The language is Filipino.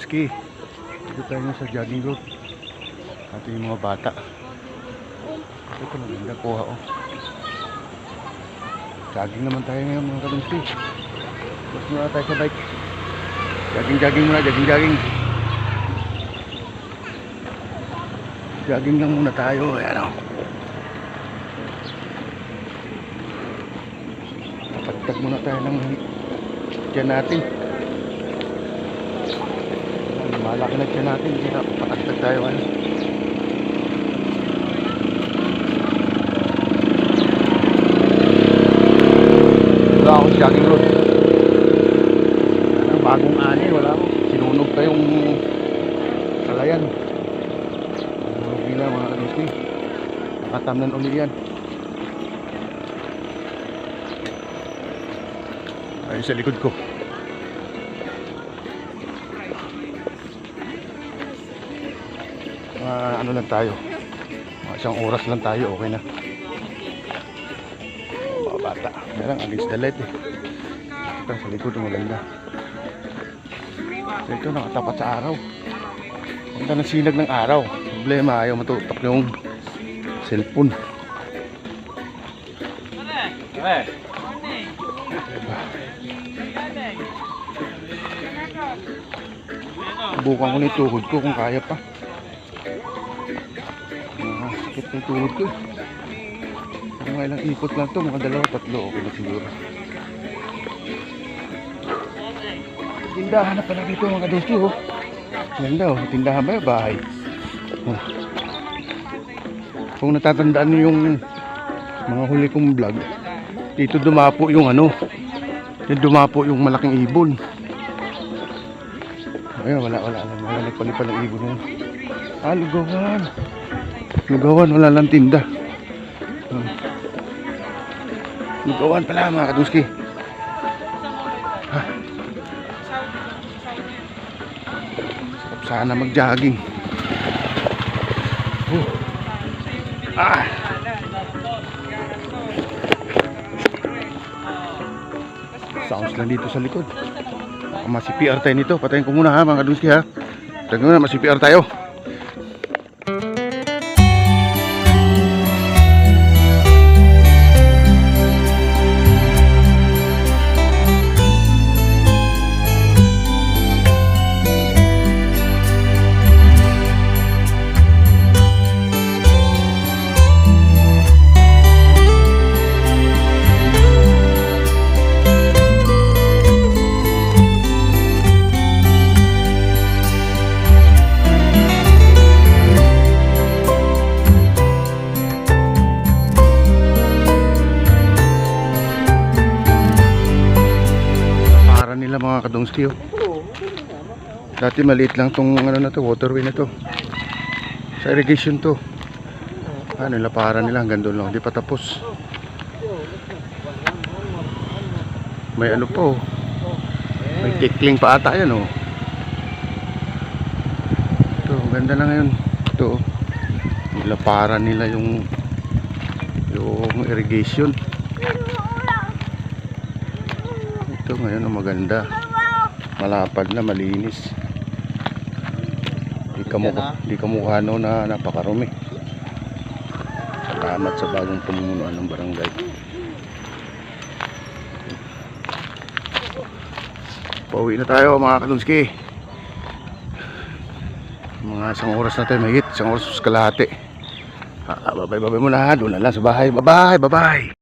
Kadunski. Dito tayo sa jogging route. Ito yung mga bata. Ito maganda kuha oh. Jogging naman tayo ngayon mga Kadunski. Tapos muna tayo sa bike. Jogging muna, jogging. Jogging lang muna tayo. Ayan o. Pagtag muna tayo ng tiyan natin. Malaki na tiyan natin. Hindi na patagtag tayo. Ano? Wala akong jogging road. Ano, bagong ani. Wala ako. Sinunog tayong kalayan. Sinunog nila mga Kadunski. Nakatamnan uli yan. Ayun sa likod ko. Ano lang tayo, isang oras lang tayo, okay na. Mga bata, meron against the light eh. Ito sa likod maganda. So ito nakatapat sa araw. Punta ng sinag ng araw. Problema, ayaw matutok yung cellphone. Subukan ko na yung tuhod ko kung kaya pa. Sakit na yung tuhod ko. Mga ilang ikot lang to, mga 2-3, okay na siguro. Tindahan na pala dito mga Kadunski oh. Ganda oh, tindahan ba yung bahay? Oh. Kung natatandaan niyo yung mga huli kong vlog, dito dumapo yung ano, dito dumapo yung malaking ibon. Ayun, wala nagpalipan ng ibon yun. Ah, lugawan, wala lang tinda. Lugawan pala mga Kadunski. Sarap sana mag-jogging. Sounds lang dito sa likod. Masi-PR tayo nito. Patayin ko muna ha mga Kadunski ha. Patayin ko muna, masi-PR tayo. Nila mga Kadunski oh. Dati maliit lang tong ano na to, waterway na to. Sa irrigation to. Ano nilaparan nila hanggang doon lang, hindi pa tapos. May ano po. May tickling pa ata yan oh. Ito, ganda na ngayon. Ito oh. Nilaparan nila yung irrigation. Ito ngayon ang maganda, malapad na, malinis, di kamukha no na napakarumi. Salamat sa bagong pamumunuan ng barangay. Pauwi na tayo mga Kadunski. Mga isang oras na tayo, mahigit isang oras kalahati. Babay muna ha, doon na lang sa bahay. Bye bye.